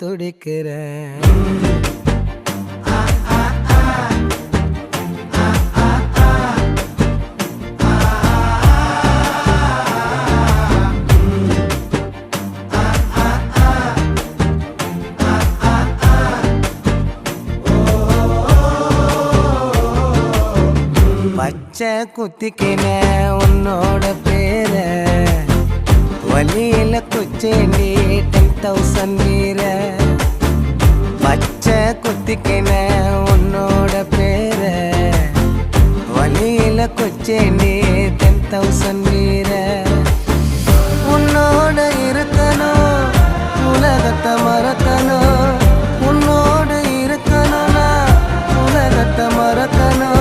துடிக்கிறேன். பச்சை குத்திக்கின உன்னோட பேர வலியில குச்சேண்டி 10,000 வீர. பச்சை குத்திக்கின உன்னோட பேர வலியில குச்சேண்டி 10,000 வீர. உன்னோட இருக்கணும் உலகத்தை மறக்க